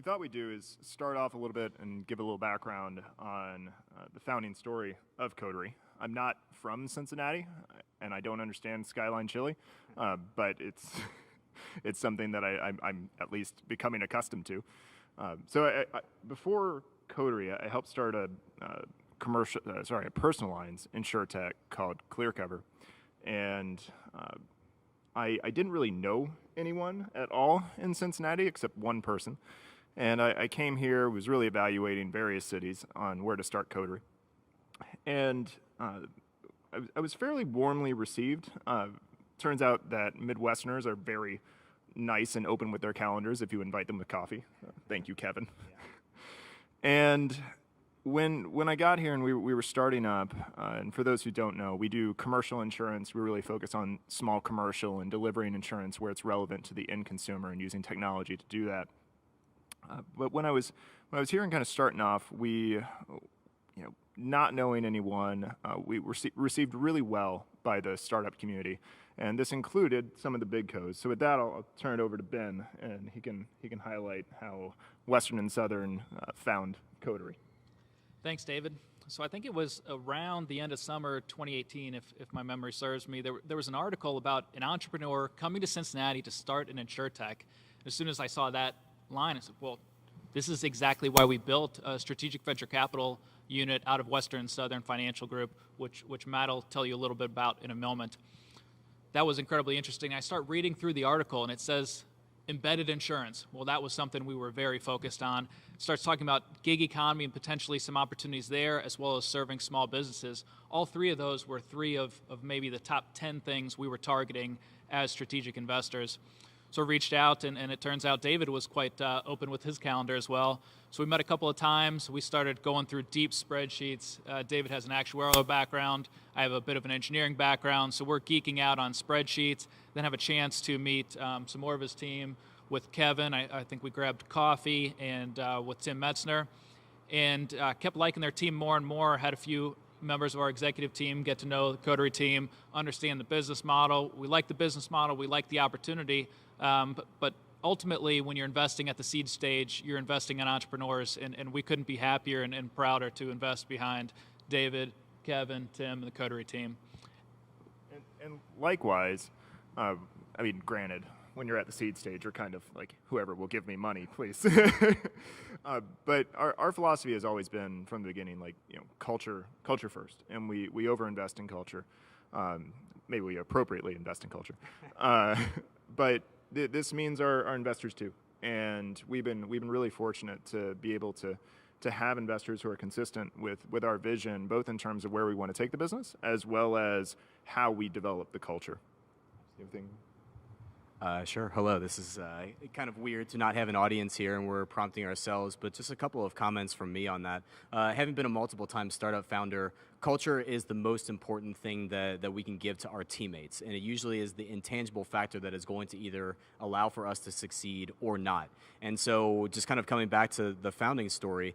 thought we'd do is start off a little bit and give a little background on the founding story of Coterie. I'm not from Cincinnati, and I don't understand Skyline chili, but it's something that I'm at least becoming accustomed to. Before Coterie, I helped start a personal lines insurtech called ClearCover, and I didn't really know anyone at all in Cincinnati except one person, and I came here, was really evaluating various cities on where to start Coterie, and I was fairly warmly received. Turns out that Midwesterners are very nice and open with their calendars if you invite them with coffee. Thank you, Kevin. Yeah. And when I got here and we were starting up, and for those who don't know, we do commercial insurance. We really focus on small commercial and delivering insurance where it's relevant to the end consumer and using technology to do that. But when I was here and kind of starting off, not knowing anyone, we received really well by the startup community, and this included some of the big co's. So with that, I'll turn it over to Ben, and he can highlight how Western and Southern found Coterie. Thanks, David. So I think it was around the end of summer 2018, if my memory serves me, there was an article about an entrepreneur coming to Cincinnati to start an insurtech. As soon as I saw that line, I said, well, this is exactly why we built a strategic venture capital unit out of Western and Southern Financial Group, which Matt will tell you a little bit about in a moment. That was incredibly interesting. I start reading through the article, and it says embedded insurance. Well, that was something we were very focused on. It starts talking about gig economy and potentially some opportunities there, as well as serving small businesses. All three of those were three of maybe the top 10 things we were targeting as strategic investors. So I reached out, and it turns out David was quite open with his calendar as well. So we met a couple of times. We started going through deep spreadsheets. David has an actuarial background. I have a bit of an engineering background. So we're geeking out on spreadsheets, then have a chance to meet some more of his team with Kevin. I think we grabbed coffee, and with Tim Metzner, and kept liking their team more and more. Had a few members of our executive team get to know the Coterie team, understand the business model. We like the business model. We like the opportunity. But ultimately, when you're investing at the seed stage, you're investing in entrepreneurs, and we couldn't be happier and prouder to invest behind David, Kevin, Tim, and the Coterie team. And likewise, granted, when you're at the seed stage, you're kind of like, whoever will give me money, please. But our philosophy has always been from the beginning, culture first, and we overinvest in culture. Maybe we appropriately invest in culture, but this means our investors too. And we've been really fortunate to be able to have investors who are consistent with our vision, both in terms of where we want to take the business, as well as how we develop the culture. Anything? Sure. Hello. This is kind of weird to not have an audience here, and we're prompting ourselves, but just a couple of comments from me on that. Having been a multiple-time startup founder, culture is the most important thing that we can give to our teammates, and it usually is the intangible factor that is going to either allow for us to succeed or not. And so just kind of coming back to the founding story,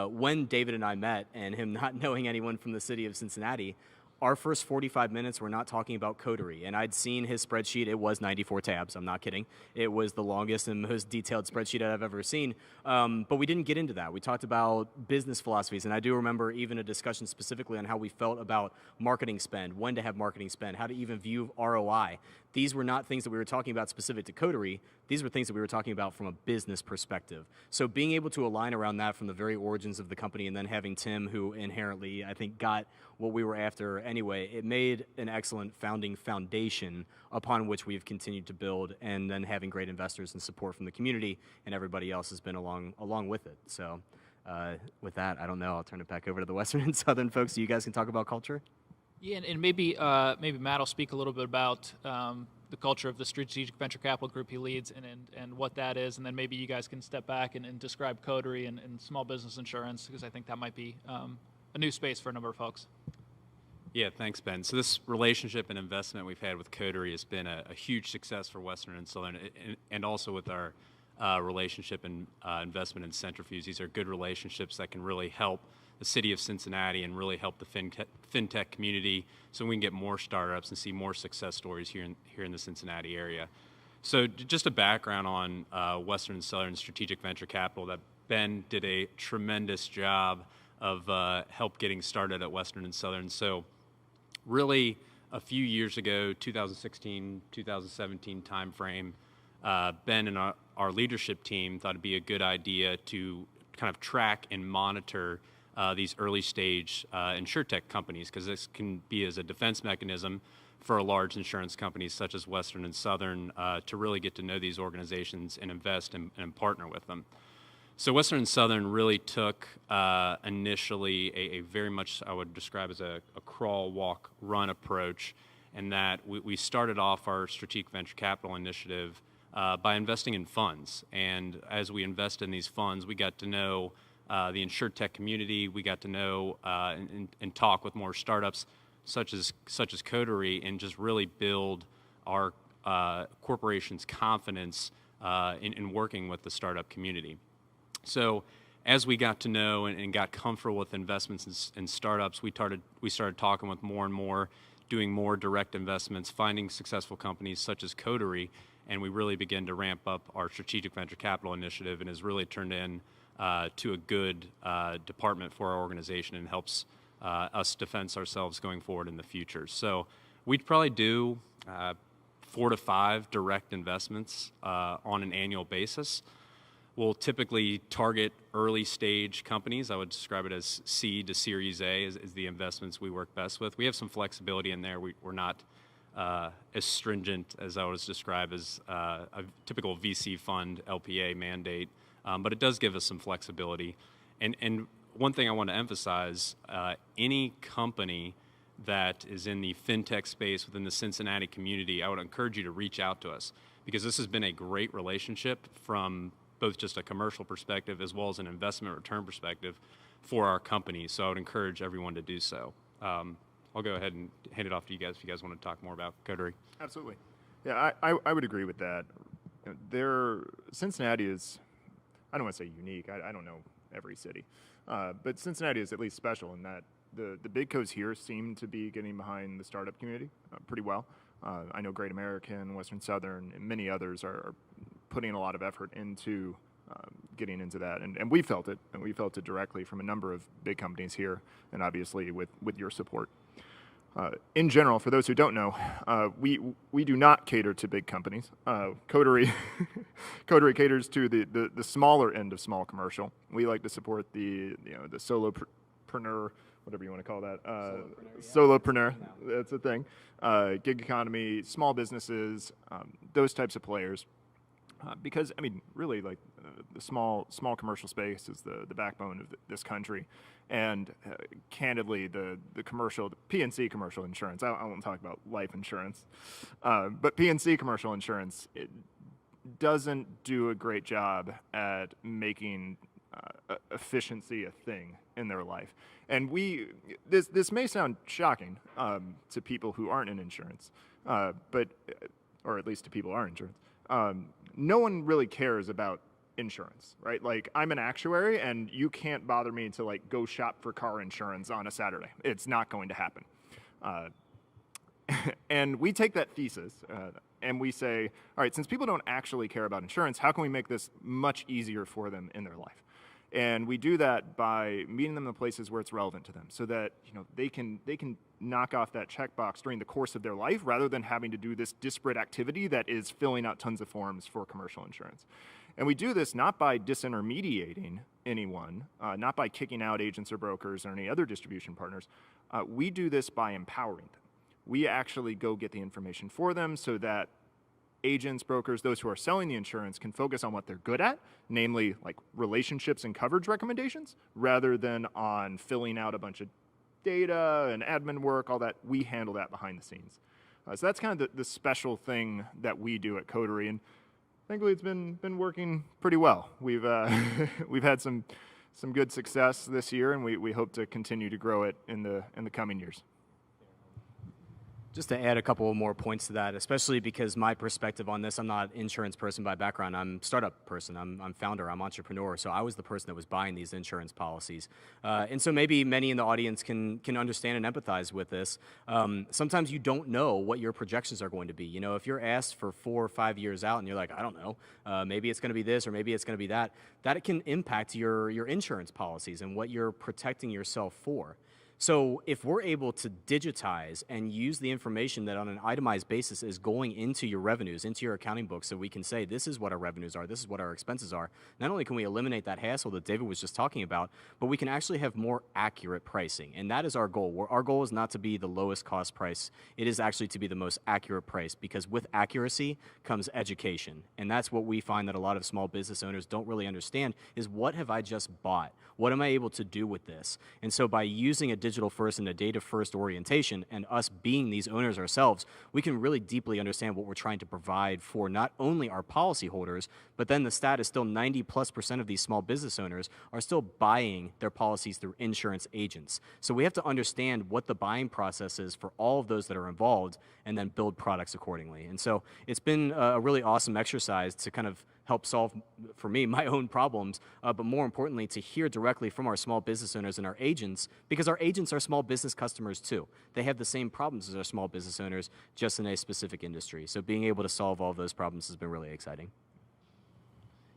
when David and I met, and him not knowing anyone from the city of Cincinnati, our first 45 minutes were not talking about Coterie, and I'd seen his spreadsheet. It was 94 tabs. I'm not kidding. It was the longest and most detailed spreadsheet I've ever seen, but we didn't get into that. We talked about business philosophies, and I do remember even a discussion specifically on how we felt about marketing spend, when to have marketing spend, how to even view ROI. These were not things that we were talking about specific to Coterie. These were things that we were talking about from a business perspective. So being able to align around that from the very origins of the company, and then having Tim, who inherently, I think, got what we were after anyway, it made an excellent founding foundation upon which we've continued to build, and then having great investors and support from the community, and everybody else has been along with it. So with that, I don't know, I'll turn it back over to the Western and Southern folks so you guys can talk about culture. Yeah, and maybe Matt will speak a little bit about the culture of the strategic venture capital group he leads, and what that is, and then maybe you guys can step back and describe Coterie and small business insurance, because I think that might be a new space for a number of folks. Yeah, thanks, Ben. So this relationship and investment we've had with Coterie has been a huge success for Western and Southern, and also with our relationship and investment in Centrifuge. These are good relationships that can really help the city of Cincinnati and really help the FinTech community, so we can get more startups and see more success stories here in the Cincinnati area. So just a background on Western and Southern Strategic Venture Capital, that Ben did a tremendous job of help getting started at Western and Southern. So really a few years ago, 2016, 2017 timeframe, Ben and our leadership team thought it'd be a good idea to kind of track and monitor these early stage insurtech companies, because this can be as a defense mechanism for large insurance companies such as Western and Southern to really get to know these organizations and invest and partner with them. So Western and Southern really took initially a very much, I would describe as a crawl, walk, run approach, and that we started off our strategic venture capital initiative by investing in funds. And as we invest in these funds, we got to know the insurtech community. We got to know and talk with more startups such as Coterie, and just really build our corporation's confidence in working with the startup community. So as we got to know and got comfortable with investments in startups, we started talking with more and more, doing more direct investments, finding successful companies such as Coterie, and we really began to ramp up our strategic venture capital initiative, and has really turned in to a good department for our organization, and helps us defend ourselves going forward in the future. So we'd probably do 4 to 5 direct investments on an annual basis. We'll typically target early stage companies. I would describe it as seed to Series A is the investments we work best with. We have some flexibility in there. We're not as stringent as I would describe as a typical VC fund LPA mandate, but it does give us some flexibility. And one thing I want to emphasize, any company that is in the FinTech space within the Cincinnati community, I would encourage you to reach out to us, because this has been a great relationship from both just a commercial perspective as well as an investment return perspective for our company. So I would encourage everyone to do so. I'll go ahead and hand it off to you guys if you guys want to talk more about Coterie. Absolutely. Yeah, I would agree with that. Cincinnati is, I don't want to say unique. I don't know every city. But Cincinnati is at least special in that the big co's here seem to be getting behind the startup community pretty well. I know Great American, Western Southern, and many others are putting a lot of effort into getting into that. And we felt it, and we felt it directly from a number of big companies here, and obviously with your support. In general, for those who don't know, we do not cater to big companies. Coterie caters to the smaller end of small commercial. We like to support the solopreneur, whatever you want to call that. Solopreneur, that's a thing. Gig economy, small businesses, those types of players. Because, I mean, really, like, the small commercial space is the backbone of this country. And candidly, the P&C commercial insurance, I won't talk about life insurance, but P&C commercial insurance, it doesn't do a great job at making efficiency a thing in their life. And this may sound shocking to people who aren't in insurance, or at least to people who are in insurance. No one really cares about insurance, right? Like, I'm an actuary, and you can't bother me to, like, go shop for car insurance on a Saturday. It's not going to happen. And we take that thesis and we say, all right, since people don't actually care about insurance, how can we make this much easier for them in their life? And we do that by meeting them in the places where it's relevant to them, so that they can knock off that checkbox during the course of their life, rather than having to do this disparate activity that is filling out tons of forms for commercial insurance. And we do this not by disintermediating anyone, not by kicking out agents or brokers or any other distribution partners. We do this by empowering them. We actually go get the information for them, so that agents, brokers, those who are selling the insurance can focus on what they're good at, namely like relationships and coverage recommendations, rather than on filling out a bunch of data and admin work, all that. We handle that behind the scenes. So that's kind of the special thing that we do at Coterie, and thankfully it's been working pretty well. We've had some good success this year, and we hope to continue to grow it in the coming years. Just to add a couple more points to that, especially because my perspective on this, I'm not an insurance person by background. I'm a startup person. I'm founder. I'm entrepreneur. So I was the person that was buying these insurance policies. And so maybe many in the audience can understand and empathize with this. Sometimes you don't know what your projections are going to be. You know, if you're asked for 4 or 5 years out and you're like, I don't know, maybe it's going to be this or maybe it's going to be that, that can impact your insurance policies and what you're protecting yourself for. So if we're able to digitize and use the information that on an itemized basis is going into your revenues, into your accounting books, so we can say this is what our revenues are, this is what our expenses are, not only can we eliminate that hassle that David was just talking about, but we can actually have more accurate pricing. And that is our goal. Our goal is not to be the lowest cost price. It is actually to be the most accurate price, because with accuracy comes education. And that's what we find that a lot of small business owners don't really understand is, what have I just bought? What am I able to do with this? And so by using a digital first and a data first orientation, and us being these owners ourselves, we can really deeply understand what we're trying to provide for not only our policyholders, but then the stat is still 90+% of these small business owners are still buying their policies through insurance agents. So we have to understand what the buying process is for all of those that are involved, and then build products accordingly. And so it's been a really awesome exercise to kind of help solve, for me, my own problems, but more importantly, to hear directly from our small business owners and our agents, because our agents are small business customers too. They have the same problems as our small business owners, just in a specific industry. So being able to solve all those problems has been really exciting.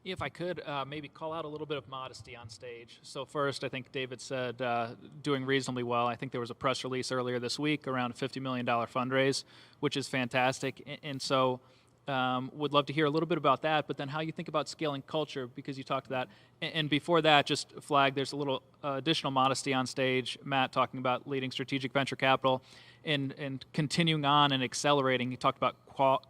If I could maybe call out a little band modesty on stage. So first, I think David said doing reasonably well. I think there was a press release earlier this week around a $50 million fundraise, which is fantastic. And so would love to hear a little bit about that, but then how you think about scaling culture, because you talked to that. And before that, just flag, there's a little additional modesty on stage. Matt talking about leading strategic venture capital and continuing on and accelerating. He talked about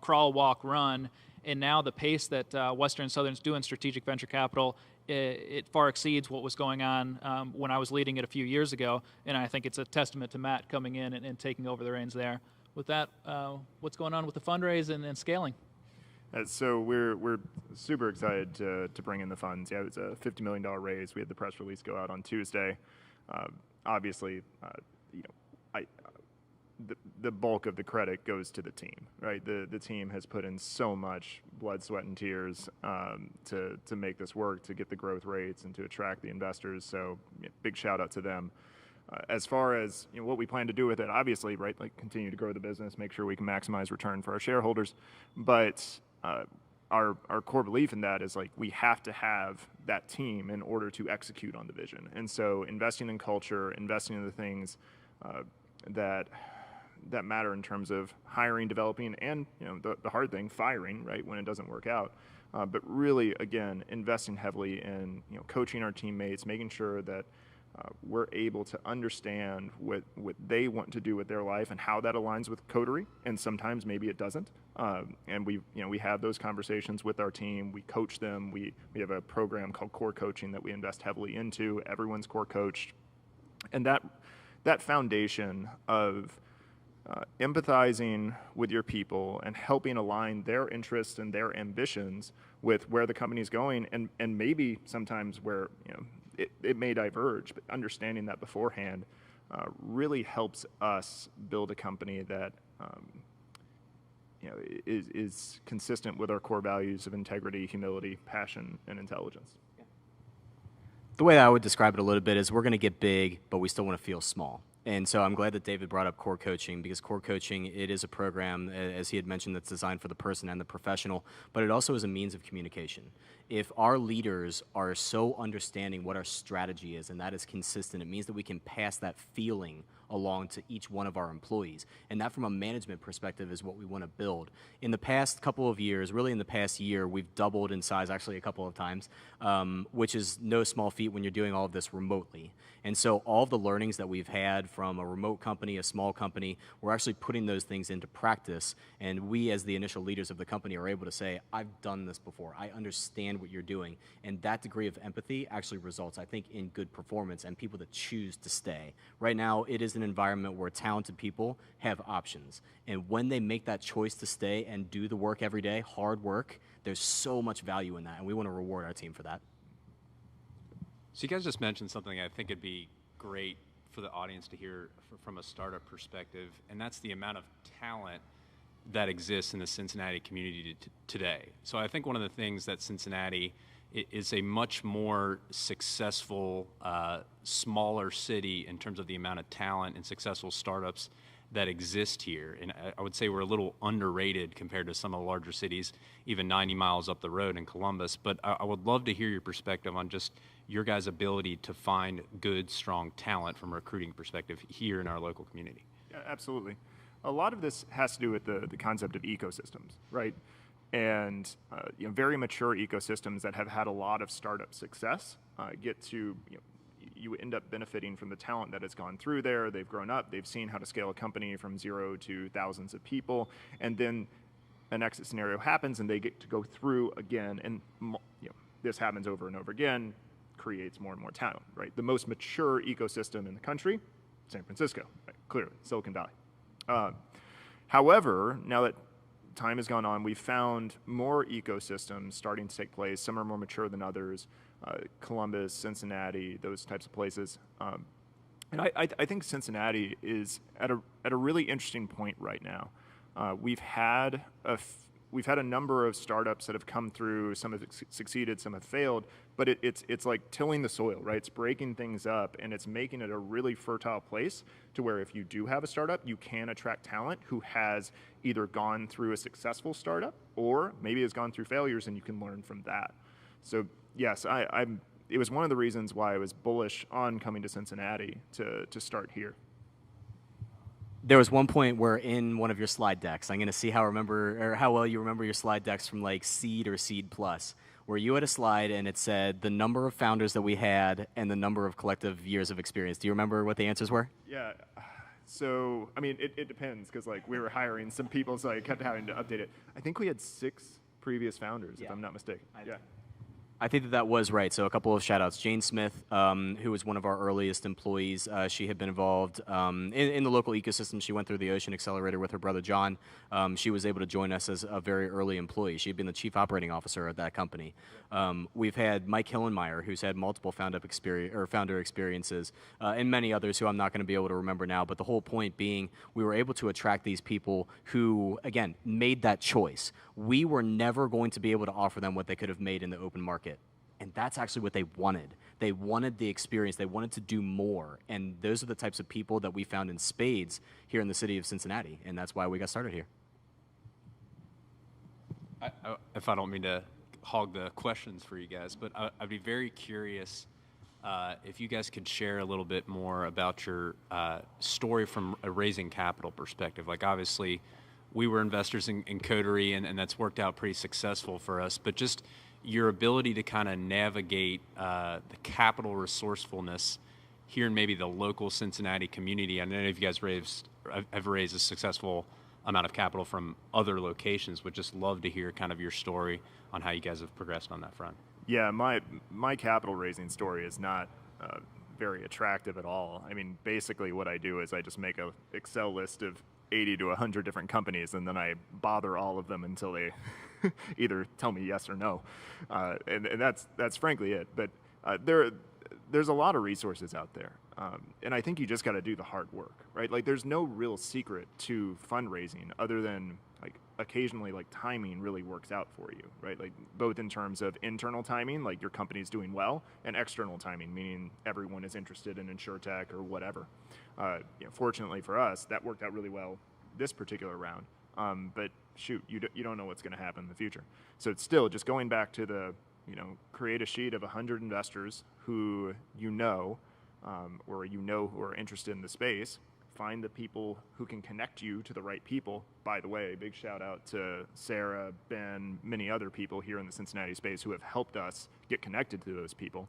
crawl, walk, run. And now the pace that Western and Southern's do in strategic venture capital, it far exceeds what was going on when I was leading it a few years ago. And I think it's a testament to Matt coming in and taking over the reins there. With that, what's going on with the fundraise and scaling? So we're super excited to bring in the funds. Yeah, it was a $50 million raise. We had the press release go out on Tuesday. Obviously, the bulk of the credit goes to the team, right? The team has put in so much blood, sweat, and tears to make this work, to get the growth rates and to attract the investors. So big shout out to them. As far as what we plan to do with it, obviously, right, like continue to grow the business, make sure we can maximize return for our shareholders. But our core belief in that is, like, we have to have that team in order to execute on the vision. And so investing in culture, investing in the things that matter in terms of hiring, developing, and the hard thing, firing, right, when it doesn't work out. But really, again, investing heavily in coaching our teammates, making sure that we're able to understand what they want to do with their life and how that aligns with Coterie, and sometimes maybe it doesn't. And we have those conversations with our team. We coach them. We have a program called Core Coaching that we invest heavily into. Everyone's core coached, and that foundation of empathizing with your people and helping align their interests and their ambitions with where the company's going, and maybe sometimes where it may diverge, but understanding that beforehand really helps us build a company that is consistent with our core values of integrity, humility, passion, and intelligence. The way that I would describe it a little bit is, we're going to get big, but we still want to feel small. And so I'm glad that David brought up Core Coaching, because Core Coaching, it is a program, as he had mentioned, that's designed for the person and the professional, but it also is a means of communication. If our leaders are so understanding what our strategy is, and that is consistent, it means that we can pass that feeling along to each one of our employees. And that, from a management perspective, is what we want to build. In the past couple of years, really in the past year, we've doubled in size, actually a couple of times, which is no small feat when you're doing all of this remotely. And so all of the learnings that we've had from a remote company, a small company, we're actually putting those things into practice. And we, as the initial leaders of the company, are able to say, I've done this before. I understand what you're doing. And that degree of empathy actually results, I think, in good performance and people that choose to stay. Right now, it is an environment where talented people have options. And when they make that choice to stay and do the work every day, hard work, there's so much value in that. And we want to reward our team for that. So you guys just mentioned something I think it'd be great for the audience to hear from a startup perspective, and that's the amount of talent that exists in the Cincinnati community today. So I think one of the things that Cincinnati is a much more successful, smaller city in terms of the amount of talent and successful startups that exist here. And I would say we're a little underrated compared to some of the larger cities, even 90 miles up the road in Columbus. But I would love to hear your perspective on just your guys' ability to find good, strong talent from a recruiting perspective here in our local community. Yeah, absolutely. A lot of this has to do with the concept of ecosystems, right? And very mature ecosystems that have had a lot of startup success get to, you end up benefiting from the talent that has gone through there. They've grown up, they've seen how to scale a company from 0 to thousands of people, and then an exit scenario happens and they get to go through again, and this happens over and over again, creates more and more talent, right? The most mature ecosystem in the country, San Francisco, right? Clearly, Silicon Valley. However, now that time has gone on, we've found more ecosystems starting to take place. Some are more mature than others. Columbus, Cincinnati, those types of places. And I think Cincinnati is at a really interesting point right now. We've had a number of startups that have come through. Some have succeeded, some have failed. But it's like tilling the soil, right? It's breaking things up, and it's making it a really fertile place to where if you do have a startup, you can attract talent who has either gone through a successful startup or maybe has gone through failures, and you can learn from that. So yes, it was one of the reasons why I was bullish on coming to Cincinnati to start here. There was one point where in one of your slide decks, I'm going to see how well you remember your slide decks from like Seed or Seed Plus, where you had a slide and it said the number of founders that we had and the number of collective years of experience. Do you remember what the answers were? Yeah. So, I mean, it depends because like we were hiring some people, so I kept having to update it. I think we had 6 previous founders, if I'm not mistaken. I think that was right. So a couple of shout outs. Jane Smith, who was one of our earliest employees, she had been involved in the local ecosystem. She went through the Ocean Accelerator with her brother John. She was able to join us as a very early employee. She had been the chief operating officer at that company. We've had Mike Hillenmeyer, who's had multiple founder experiences, and many others who I'm not going to be able to remember now. But the whole point being, we were able to attract these people who, again, made that choice. We were never going to be able to offer them what they could have made in the open market. And that's actually what they wanted. They wanted the experience. They wanted to do more. And those are the types of people that we found in spades here in the city of Cincinnati. And that's why we got started here. If I don't mean to hog the questions for you guys, but I'd be very curious if you guys could share a little bit more about your story from a raising capital perspective. Like obviously, we were investors in Coterie, and that's worked out pretty successful for us. But just your ability to kind of navigate the capital resourcefulness here in maybe the local Cincinnati community. I don't know if you guys have raised a successful amount of capital from other locations. Would just love to hear kind of your story on how you guys have progressed on that front. Yeah, my capital raising story is not very attractive at all. I mean, basically what I do is I just make an Excel list of 80 to 100 different companies, and then I bother all of them until they either tell me yes or no, and that's frankly it. But there's a lot of resources out there, and I think you just got to do the hard work, right? Like there's no real secret to fundraising other than like occasionally like timing really works out for you, right? Like both in terms of internal timing, like your company's doing well, and external timing, meaning everyone is interested in InsurTech or whatever. Fortunately for us, that worked out really well this particular round. But shoot, you don't know what's going to happen in the future. So it's still just going back to the, create a sheet of 100 investors who or who are interested in the space. Find the people who can connect you to the right people. By the way, big shout out to Sarah, Ben, many other people here in the Cincinnati space who have helped us get connected to those people.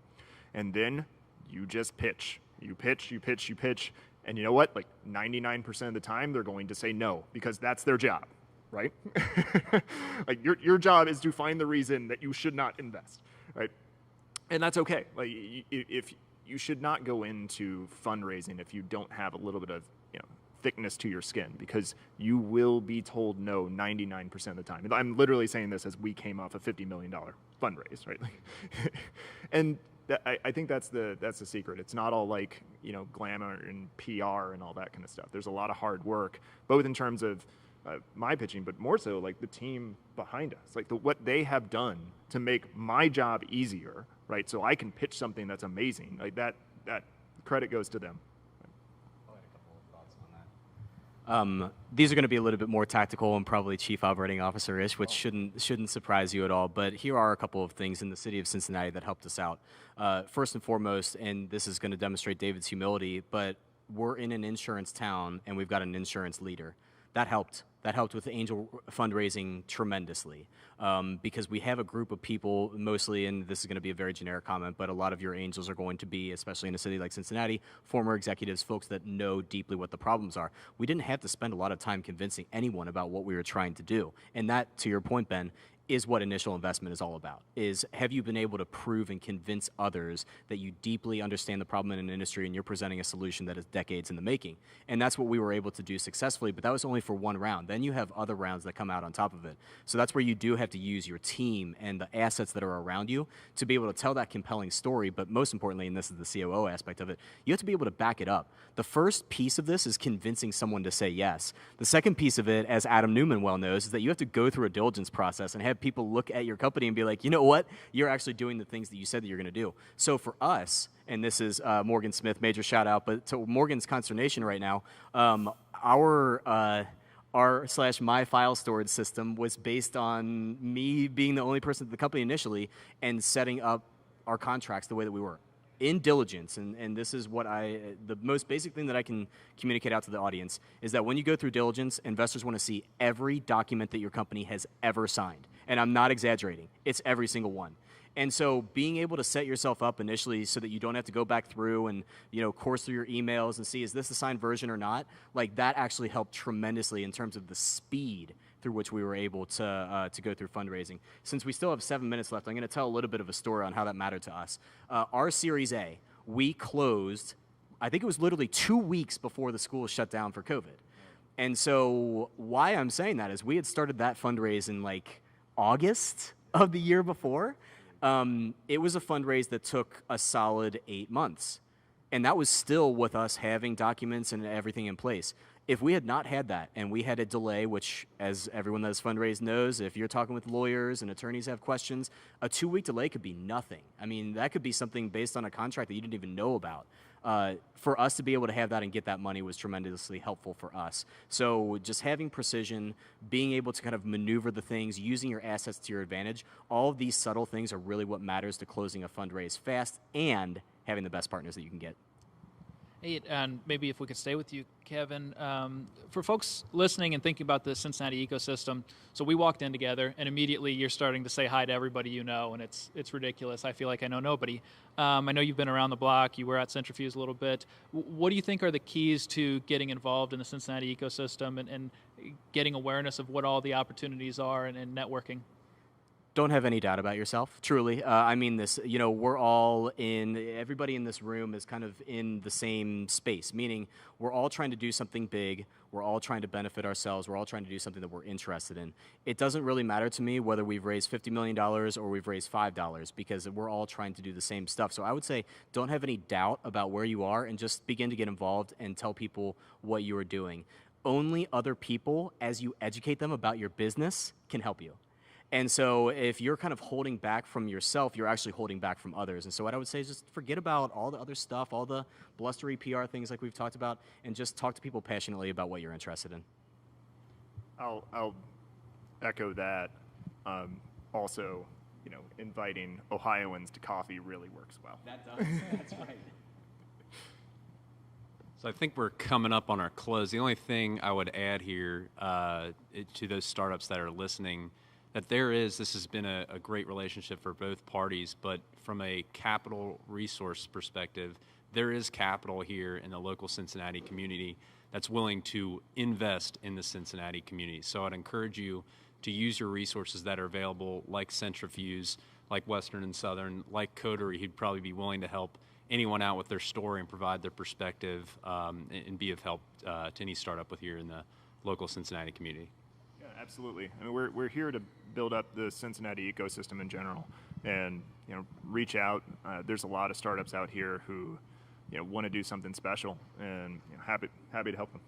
And then you just pitch. You pitch. And you know what? Like 99% of the time, they're going to say no because that's their job, right? Like your job is to find the reason that you should not invest, right? And that's okay. Like if you should not go into fundraising if you don't have a little bit of thickness to your skin, because you will be told no 99% of the time. And I'm literally saying this as we came off a $50 million fundraise, right? And I think that's the secret. It's not all like, glamour and PR and all that kind of stuff. There's a lot of hard work, both in terms of my pitching, but more so like the team behind us, like what they have done to make my job easier, right? So I can pitch something that's amazing. Like that credit goes to them. These are going to be a little bit more tactical and probably chief operating officer-ish, which shouldn't surprise you at all. But here are a couple of things in the city of Cincinnati that helped us out. First and foremost, and this is going to demonstrate David's humility, but we're in an insurance town and we've got an insurance leader. That helped. That helped with angel fundraising tremendously because we have a group of people mostly, and this is going to be a very generic comment, but a lot of your angels are going to be, especially in a city like Cincinnati, former executives, folks that know deeply what the problems are. We didn't have to spend a lot of time convincing anyone about what we were trying to do. And that, to your point, Ben, is what initial investment is all about, is have you been able to prove and convince others that you deeply understand the problem in an industry and you're presenting a solution that is decades in the making. And that's what we were able to do successfully, but that was only for one round. Then you have other rounds that come out on top of it. So that's where you do have to use your team and the assets that are around you to be able to tell that compelling story, but most importantly, and this is the COO aspect of it, you have to be able to back it up. The first piece of this is convincing someone to say yes. The second piece of it, as Adam Newman well knows, is that you have to go through a diligence process and have people look at your company and be like, you know what, you're actually doing the things that you said that you're going to do. So for us, and this is Morgan Smith, major shout out, but to Morgan's consternation right now, our/my file storage system was based on me being the only person at the company initially and setting up our contracts the way that we were. In diligence, and this is what the most basic thing that I can communicate out to the audience is that when you go through diligence, investors want to see every document that your company has ever signed. And I'm not exaggerating. It's every single one. And so being able to set yourself up initially so that you don't have to go back through and, course through your emails and see, is this the signed version or not? Like that actually helped tremendously in terms of the speed through which we were able to go through fundraising. Since we still have 7 minutes left, I'm going to tell a little bit of a story on how that mattered to us. Our Series A, we closed, I think it was literally 2 weeks before the school shut down for COVID. And so why I'm saying that is we had started that fundraise in like August of the year before. It was a fundraise that took a solid 8 months. And that was still with us having documents and everything in place. If we had not had that and we had a delay, which as everyone that has fundraised knows, if you're talking with lawyers and attorneys have questions, a 2-week delay could be nothing. I mean, that could be something based on a contract that you didn't even know about. For us to be able to have that and get that money was tremendously helpful for us. So just having precision, being able to kind of maneuver the things, using your assets to your advantage, all of these subtle things are really what matters to closing a fundraise fast and having the best partners that you can get. Hey, and maybe if we could stay with you, Kevin, for folks listening and thinking about the Cincinnati ecosystem, so we walked in together, and immediately you're starting to say hi to everybody you know, and it's ridiculous. I feel like I know nobody. I know you've been around the block. You were at Centrifuge a little bit. What do you think are the keys to getting involved in the Cincinnati ecosystem and getting awareness of what all the opportunities are and networking? Don't have any doubt about yourself, truly. I mean this, we're all everybody in this room is kind of in the same space, meaning we're all trying to do something big. We're all trying to benefit ourselves. We're all trying to do something that we're interested in. It doesn't really matter to me whether we've raised $50 million or we've raised $5 because we're all trying to do the same stuff. So I would say don't have any doubt about where you are and just begin to get involved and tell people what you are doing. Only other people, as you educate them about your business, can help you. And so if you're kind of holding back from yourself, you're actually holding back from others. And so what I would say is just forget about all the other stuff, all the blustery PR things like we've talked about, and just talk to people passionately about what you're interested in. I'll echo that. Also, inviting Ohioans to coffee really works well. That does. That's right. So I think we're coming up on our close. The only thing I would add here to those startups that are listening, that this has been a great relationship for both parties, but from a capital resource perspective, there is capital here in the local Cincinnati community that's willing to invest in the Cincinnati community. So I'd encourage you to use your resources that are available, like Centrifuge, like Western and Southern, like Coterie, who'd probably be willing to help anyone out with their story and provide their perspective and be of help to any startup with here in the local Cincinnati community. Yeah, absolutely. I mean, we're here to build up the Cincinnati ecosystem in general. and reach out. There's a lot of startups out here who want to do something special, and happy to help them.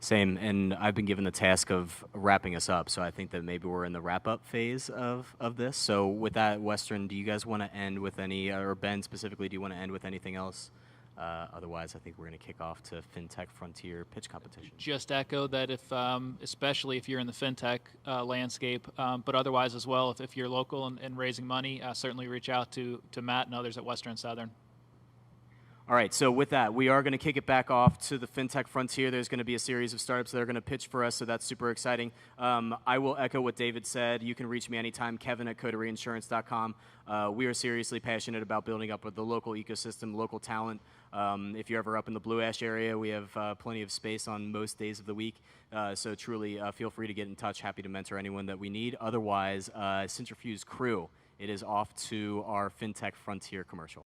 Same, and I've been given the task of wrapping us up, so I think that maybe we're in the wrap-up phase of this. So with that, Western, do you guys want to end with any, or Ben specifically, do you want to end with anything else? Otherwise, I think we're going to kick off to FinTech Frontier pitch competition. Just echo that if, especially if you're in the FinTech landscape, but otherwise as well, if you're local and raising money, certainly reach out to Matt and others at Western Southern. All right, so with that, we are going to kick it back off to the FinTech Frontier. There's going to be a series of startups that are going to pitch for us, so that's super exciting. I will echo what David said. You can reach me anytime, Kevin@coterieinsurance.com. We are seriously passionate about building up the local ecosystem, local talent. If you're ever up in the Blue Ash area, we have plenty of space on most days of the week. So truly, feel free to get in touch. Happy to mentor anyone that we need. Otherwise, Centrifuge crew, it is off to our FinTech Frontier commercial.